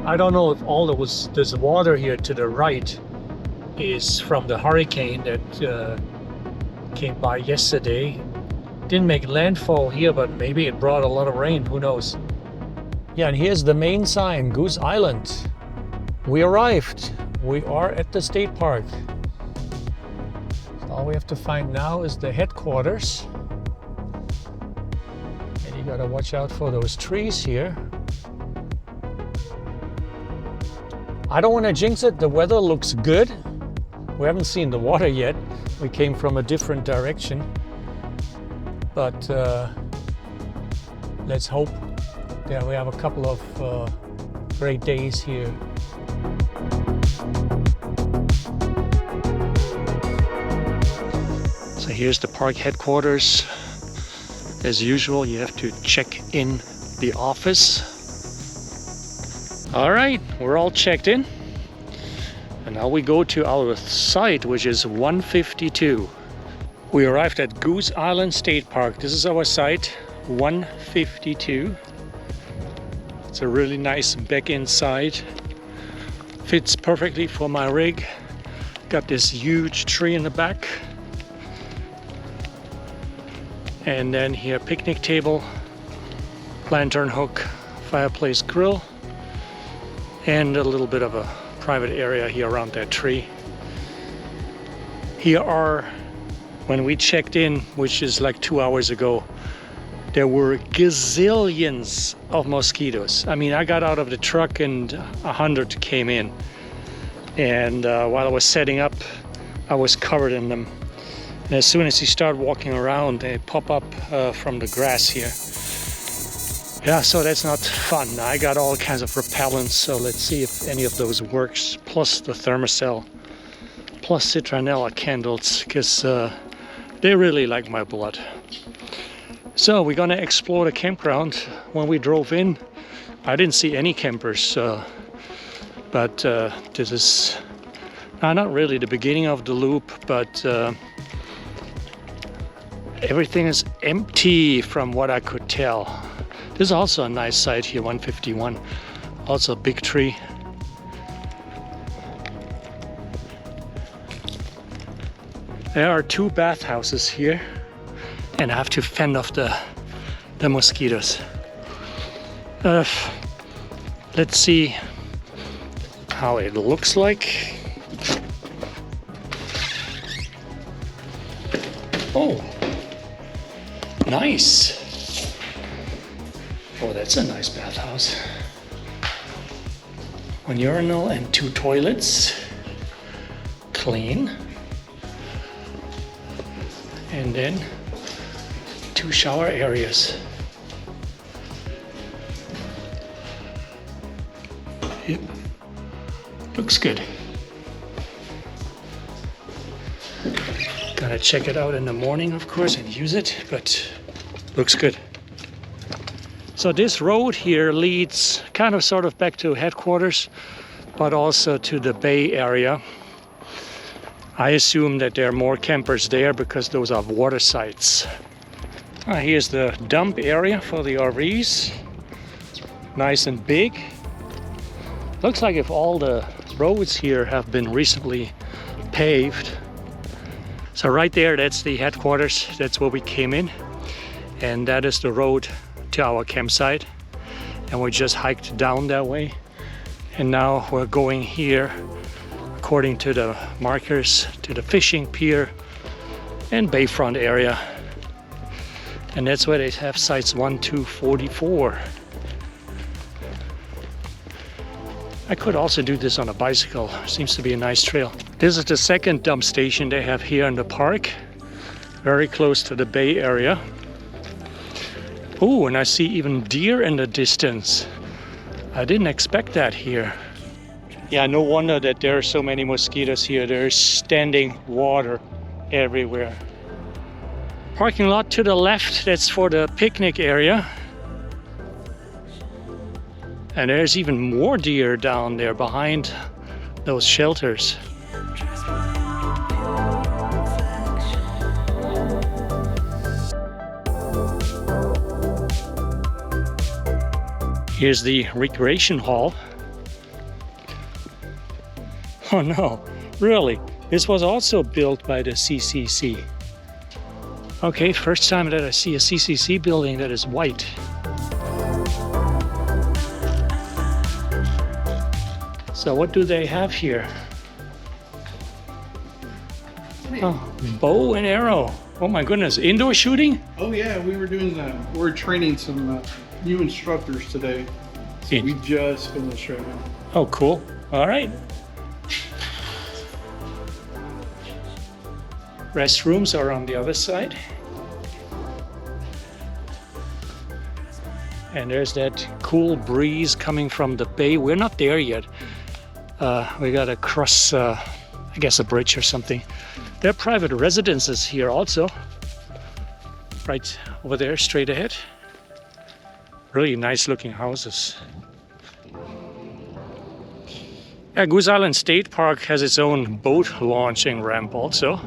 I don't know if all this water here to the right is from the hurricane that came by yesterday. Didn't make landfall here, but maybe it brought a lot of rain, who knows. Yeah, and here's the main sign, Goose Island. We arrived. We are at the state park. So all we have to find now is the headquarters. And you gotta watch out for those trees here. I don't want to jinx it, the weather looks good. We haven't seen the water yet. We came from a different direction. But let's hope that we have a couple of great days here. So here's the park headquarters. As usual, you have to check in the office. All right, we're all checked in. And now we go to our site, which is 152. We arrived at Goose Island State Park. This is our site, 152. It's a really nice back-end site. Fits perfectly for my rig. Got this huge tree in the back. And then here, picnic table, lantern hook, fireplace grill, and a little bit of a private area here around that tree. Here are, when we checked in, which is like 2 hours ago, there were gazillions of mosquitoes. I mean, I got out of the truck and 100 came in. And while I was setting up, I was covered in them. And as soon as you start walking around, they pop up from the grass here. Yeah, so that's not fun. I got all kinds of repellents, so let's see if any of those works. Plus the thermocell, plus citronella candles, because they really like my blood. So we're gonna explore the campground. When we drove in, I didn't see any campers, but this is not really the beginning of the loop, but everything is empty from what I could tell. This is also a nice site here, 151. Also a big tree. There are 2 bathhouses here, and I have to fend off the mosquitoes. Let's see how it looks like. Oh, nice. Oh, that's a nice bathhouse. 1 urinal and 2 toilets. Clean. And then 2 shower areas. Yep. Looks good. Gotta check it out in the morning, of course, and use it, but looks good. So this road here leads kind of sort of back to headquarters, but also to the bay area. I assume that there are more campers there because those are water sites. Here's the dump area for the RVs. Nice and big. Looks like if all the roads here have been recently paved. So right there, that's the headquarters. That's where we came in. And that is the road to our campsite. And we just hiked down that way. And now we're going here, according to the markers, to the fishing pier and Bayfront area. And that's where they have sites 1 to 44. I could also do this on a bicycle. Seems to be a nice trail. This is the second dump station they have here in the park, very close to the bay area. Oh, and I see even deer in the distance. I didn't expect that here. Yeah, no wonder that there are so many mosquitoes here. There's standing water everywhere. Parking lot to the left, that's for the picnic area. And there's even more deer down there behind those shelters. Here's the recreation hall. Oh no, really? This was also built by the CCC. Okay, first time that I see a CCC building that is white. So what do they have here? Oh, bow and arrow. Oh my goodness, indoor shooting? Oh yeah, we were doing we're training some new instructors today. So we just finished right now. Oh cool, all right. Restrooms are on the other side. And there's that cool breeze coming from the bay. We're not there yet. We gotta cross, I guess, a bridge or something. There are private residences here also. Right over there, straight ahead. Really nice looking houses. Yeah, Goose Island State Park has its own boat launching ramp also.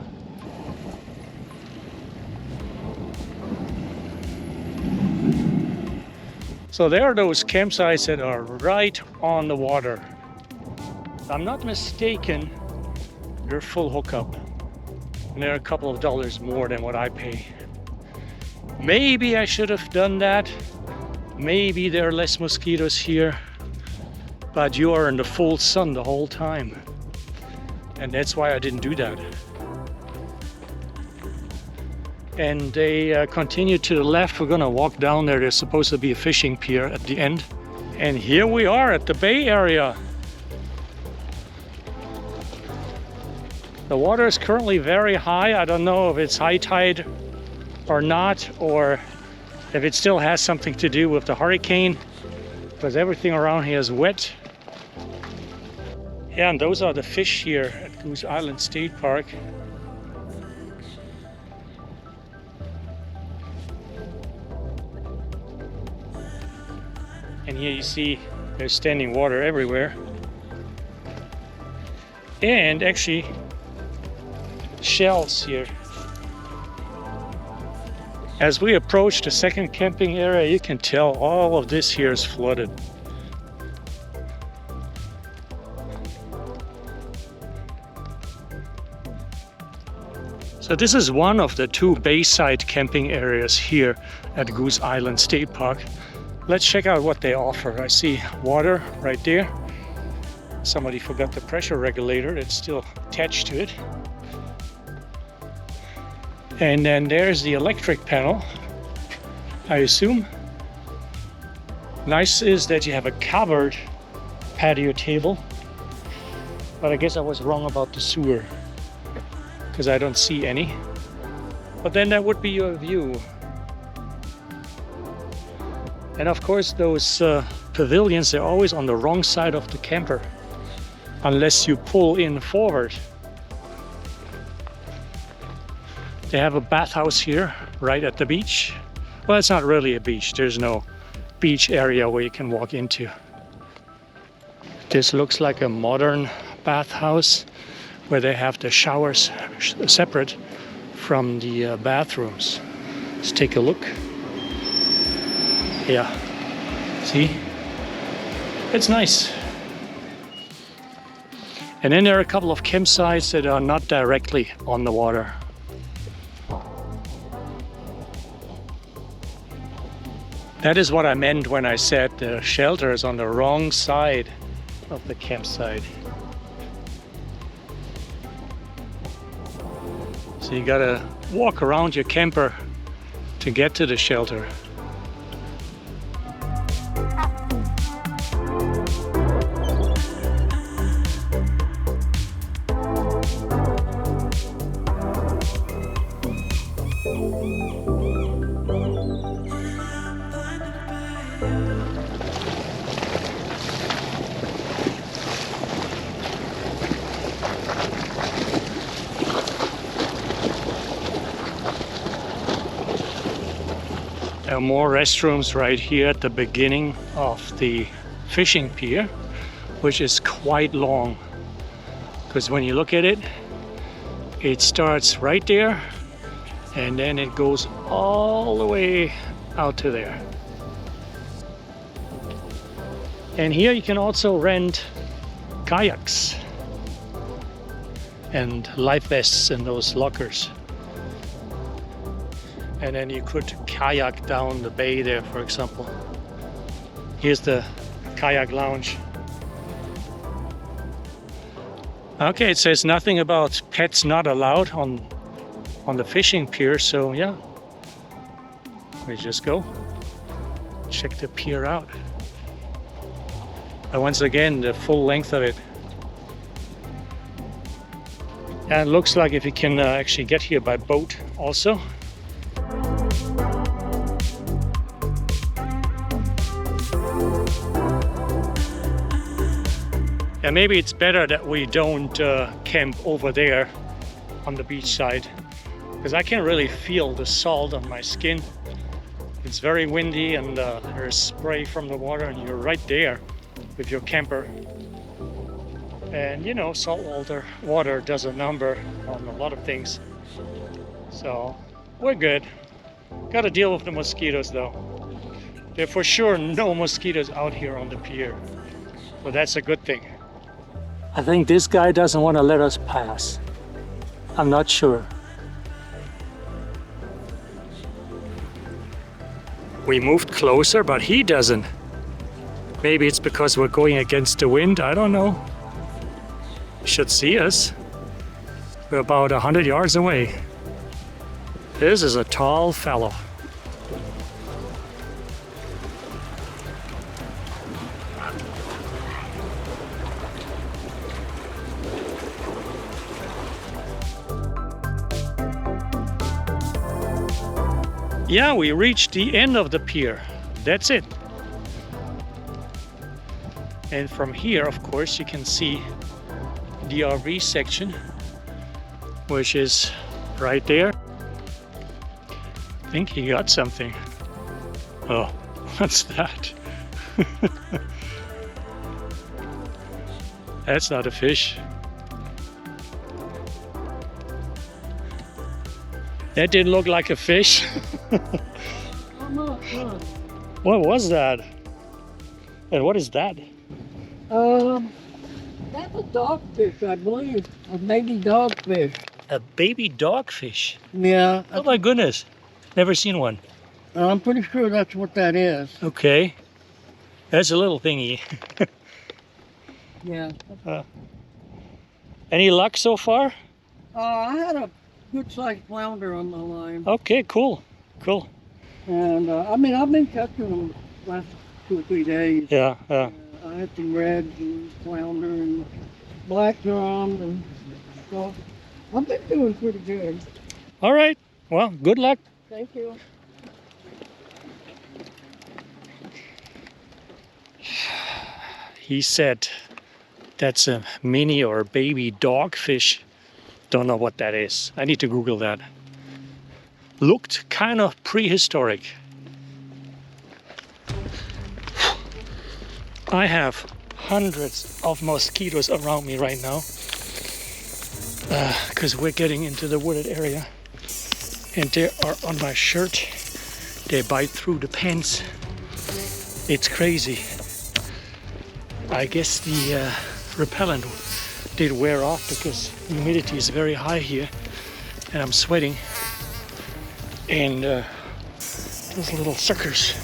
So there are those campsites that are right on the water. If I'm not mistaken, they're full hookup. And they're a couple of dollars more than what I pay. Maybe I should have done that. Maybe there are less mosquitoes here. But you are in the full sun the whole time. And that's why I didn't do that. And they continue to the left. We're gonna walk down there. There's supposed to be a fishing pier at the end. And here we are at the bay area. The water is currently very high. I don't know if it's high tide or not, or if it still has something to do with the hurricane, because everything around here is wet. Yeah, and those are the fish here at Goose Island State Park. And here you see there's standing water everywhere. And actually shells here. As we approach the second camping area, you can tell all of this here is flooded. So this is one of the two bayside camping areas here at Goose Island State Park. Let's check out what they offer. I see water right there. Somebody forgot the pressure regulator that's still attached to it. And then there's the electric panel, I assume. Nice is that you have a covered patio table. But I guess I was wrong about the sewer, because I don't see any. But then that would be your view. And of course those pavilions, they're always on the wrong side of the camper, unless you pull in forward. They have a bathhouse here right at the beach. Well, it's not really a beach. There's no beach area where you can walk into. This looks like a modern bathhouse where they have the showers separate from the bathrooms. Let's take a look. Yeah, see? It's nice. And then there are a couple of campsites that are not directly on the water. That is what I meant when I said the shelter is on the wrong side of the campsite. So you gotta walk around your camper to get to the shelter. There are more restrooms right here at the beginning of the fishing pier, which is quite long. Because when you look at it, it starts right there and then it goes all the way out to there. And here you can also rent kayaks. and life vests in those lockers. And then you could kayak down the bay there, for example. Here's the kayak lounge. Okay, it says nothing about pets not allowed on the fishing pier, so yeah, we just go check the pier out. And once again, the full length of it. And it looks like if you can actually get here by boat also. And maybe it's better that we don't camp over there on the beach side, because I can really feel the salt on my skin. It's very windy and there's spray from the water, and you're right there with your camper. And you know, salt water does a number on a lot of things. So we're good. Got to deal with the mosquitoes though. There are for sure no mosquitoes out here on the pier, so that's a good thing. I think this guy doesn't want to let us pass. I'm not sure. We moved closer, but he doesn't. Maybe it's because we're going against the wind, I don't know. He should see us. We're about 100 yards away. This is a tall fellow. Yeah, we reached the end of the pier. That's it. And from here, of course, you can see the RV section, which is right there. I think he got something. Oh, what's that? That's not a fish. That didn't look like a fish. What was that? And what is that? That's a dogfish, I believe. A baby dogfish. A baby dogfish? Yeah. Oh my goodness. Never seen one. I'm pretty sure that's what that is. Okay. That's a little thingy. Yeah. Any luck so far? I had a good sized flounder on my line. Okay, cool. Cool. And I mean, I've been catching them the last 2 or 3 days. Yeah, yeah. I had some reds and flounder and black drum, and so I've been doing pretty good. All right. Well, good luck. Thank you. He said that's a mini or baby dogfish. Don't know what that is. I need to Google that. Looked kind of prehistoric. I have hundreds of mosquitoes around me right now because we're getting into the wooded area, and they are on my shirt. They bite through the pants. It's crazy. I guess the repellent did wear off because humidity is very high here and I'm sweating, and those little suckers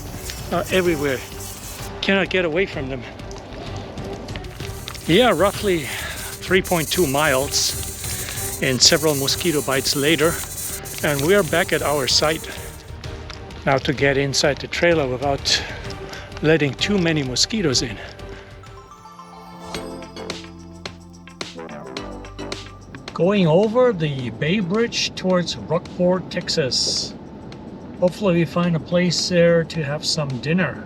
are everywhere. Cannot get away from them. Yeah, roughly 3.2 miles and several mosquito bites later, and we are back at our site. Now to get inside the trailer without letting too many mosquitoes in. Going over the Bay Bridge towards Rockport, Texas. Hopefully we find a place there to have some dinner.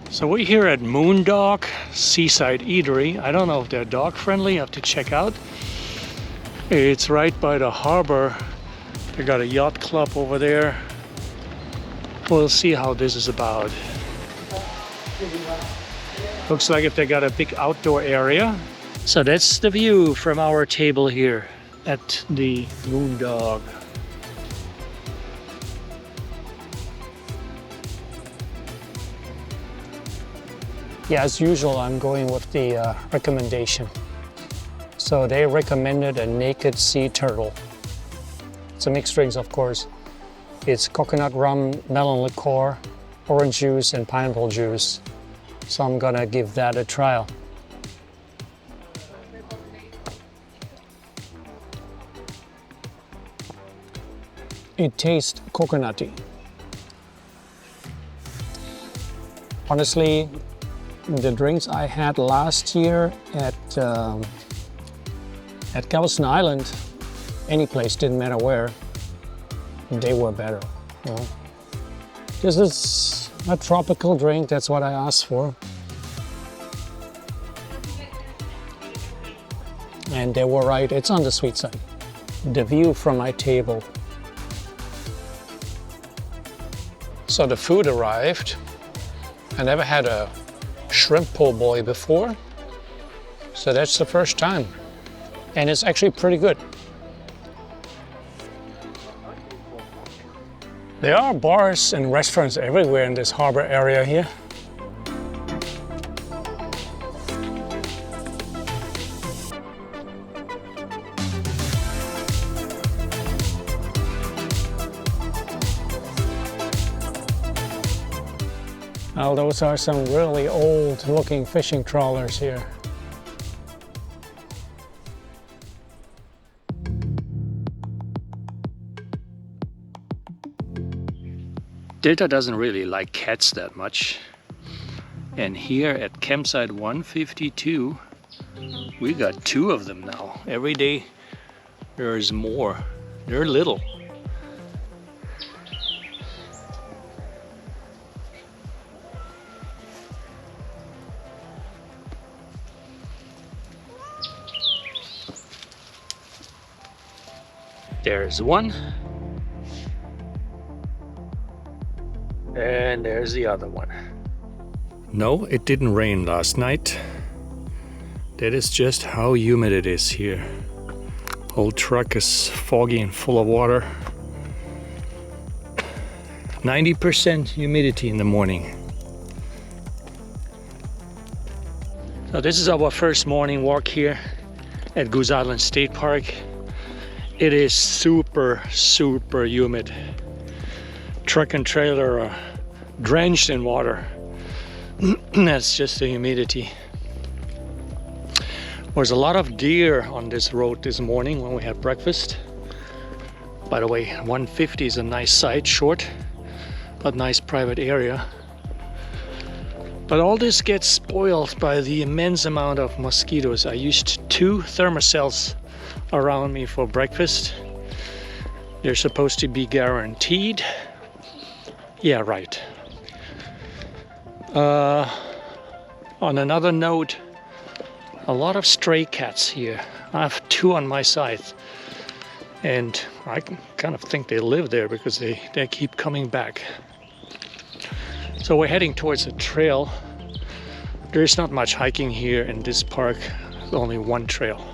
So we're here at Moondog Seaside Eatery. I don't know if they're dog friendly, I have to check out. It's right by the harbor. They got a yacht club over there. We'll see how this is about. Looks like if they got a big outdoor area. So that's the view from our table here at the Moondog. Yeah, as usual, I'm going with the recommendation. So they recommended a naked sea turtle. It's a mixed drinks, of course. It's coconut rum, melon liqueur, orange juice, and pineapple juice. So I'm gonna give that a trial. It tastes coconutty. Honestly, the drinks I had last year at Galveston Island, any place, didn't matter where, they were better. You know? This is a tropical drink, that's what I asked for. And they were right, it's on the sweet side. The view from my table. So the food arrived. I never had a shrimp po' boy before, so that's the first time. And it's actually pretty good. There are bars and restaurants everywhere in this harbor area here. Well, those are some really old-looking fishing trawlers here. Delta doesn't really like cats that much. And here at campsite 152, we got 2 of them now. Every day there's more. They're little. There's one. And there's the other one. No, it didn't rain last night. That is just how humid it is here. Whole truck is foggy and full of water. 90% humidity in the morning. So this is our first morning walk here at Goose Island State Park. It is super humid. Truck and trailer are drenched in water. That's just the humidity. There's a lot of deer on this road this morning when we had breakfast. By the way, 150 is a nice site, short, but nice private area. But all this gets spoiled by the immense amount of mosquitoes. I used 2 thermocells around me for breakfast. They're supposed to be guaranteed. Yeah, right. On another note, a lot of stray cats here. I have 2 on my side. And I kind of think they live there because they keep coming back. So we're heading towards a trail. There's not much hiking here in this park. There's only one trail.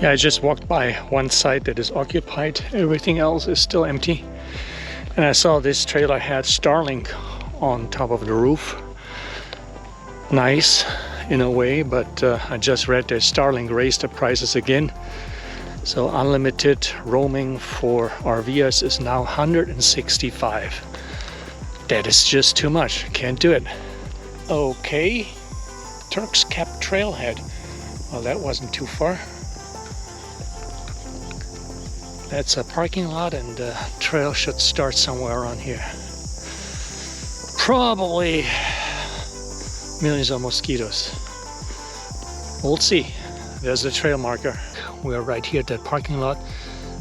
Yeah, I just walked by one side that is occupied. Everything else is still empty. And I saw this trailer had Starlink on top of the roof. Nice in a way, but I just read that Starlink raised the prices again. So unlimited roaming for RVers is now $165. That is just too much. Can't do it. Okay, Turks Cap trailhead. Well, that wasn't too far. That's a parking lot, and the trail should start somewhere around here. Probably millions of mosquitoes. We'll see. There's the trail marker. We're right here at that parking lot.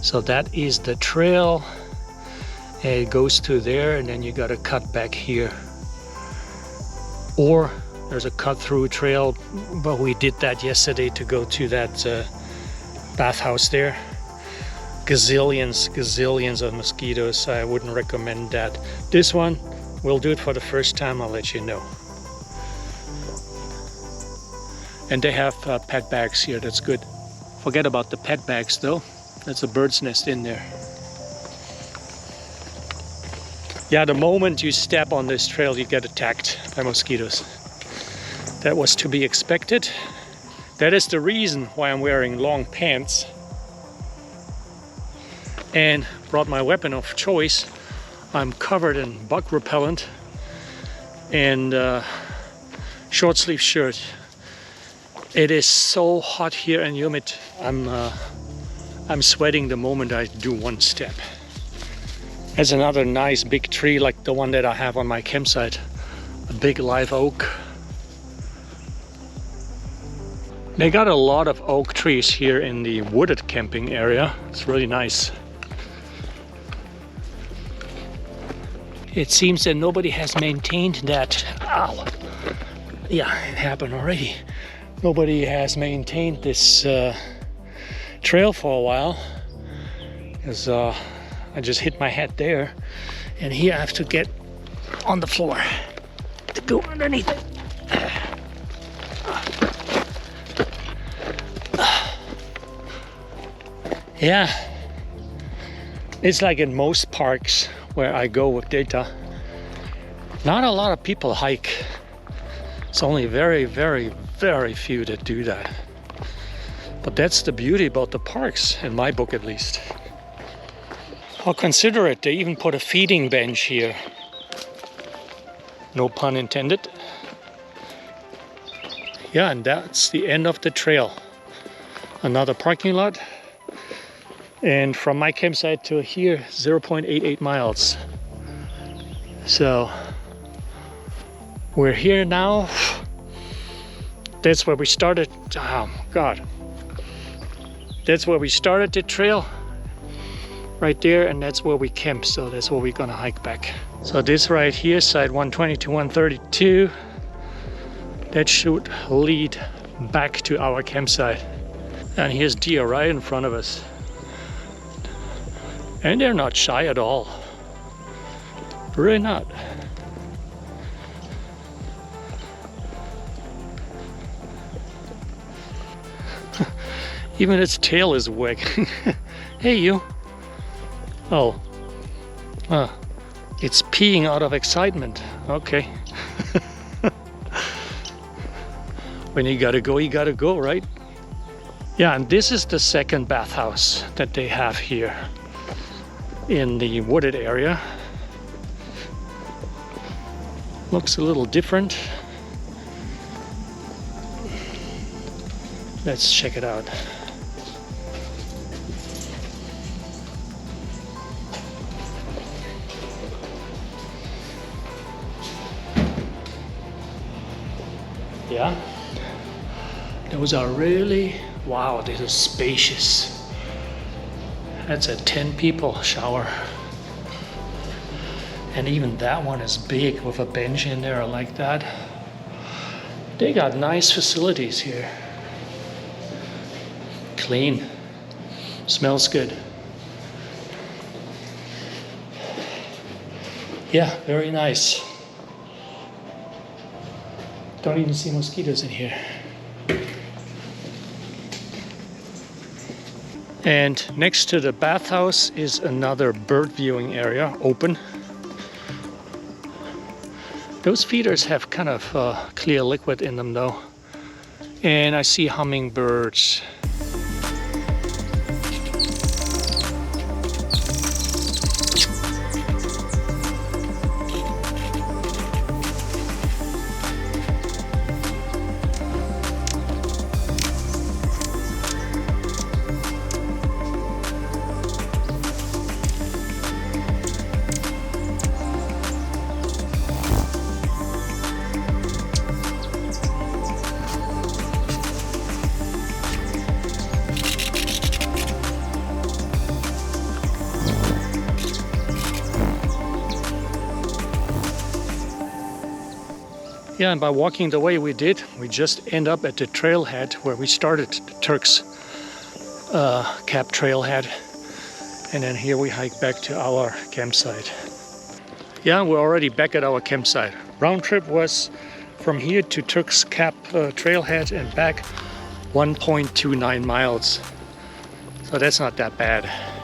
So that is the trail. It goes to there, and then you gotta cut back here. Or there's a cut through trail, but we did that yesterday to go to that bathhouse there. Gazillions of mosquitoes. I wouldn't recommend that. This one, we'll do it for the first time. I'll let you know. And they have pet bags here. That's good. Forget about the pet bags though. That's a bird's nest in there. Yeah, the moment you step on this trail, you get attacked by mosquitoes. That was to be expected. That is the reason why I'm wearing long pants and brought my weapon of choice. I'm covered in bug repellent and short sleeve shirt. It is so hot here and humid. I'm sweating the moment I do one step. There's another nice big tree like the one that I have on my campsite. A big live oak. They got a lot of oak trees here in the wooded camping area. It's really nice. It seems that nobody has maintained that. Ow! Yeah, it happened already. Nobody has maintained this trail for a while. Because I just hit my head there. And here I have to get on the floor to go underneath it. Yeah, it's like in most parks where I go with data. Not a lot of people hike. It's only very, very, very few that do that. But that's the beauty about the parks, in my book at least. How considerate, they even put a feeding bench here. No pun intended. Yeah, and that's the end of the trail. Another parking lot. And from my campsite to here, 0.88 miles. So we're here now. That's where we started. Oh God. That's where we started the trail. Right there, and that's where we camped. So that's where we're gonna hike back. So this right here, side 120 to 132, that should lead back to our campsite. And here's deer right in front of us. And they're not shy at all. Really not. Even its tail is wagging. Hey, you. Oh. It's peeing out of excitement. Okay. When you gotta go, right? Yeah, and this is the second bathhouse that they have here in the wooded area. Looks a little different. Let's check it out. Yeah, those are really, wow, this is spacious. That's a 10 people shower. And even that one is big with a bench in there like that. They got nice facilities here. Clean. Smells good. Yeah, very nice. Don't even see mosquitoes in here. And next to the bathhouse is another bird viewing area, open. Those feeders have kind of clear liquid in them though. And I see hummingbirds. Yeah, and by walking the way we did, we just end up at the trailhead where we started, the Turks Cap trailhead. And then here we hike back to our campsite. Yeah, we're already back at our campsite. Round trip was from here to Turks Cap trailhead and back 1.29 miles. So that's not that bad.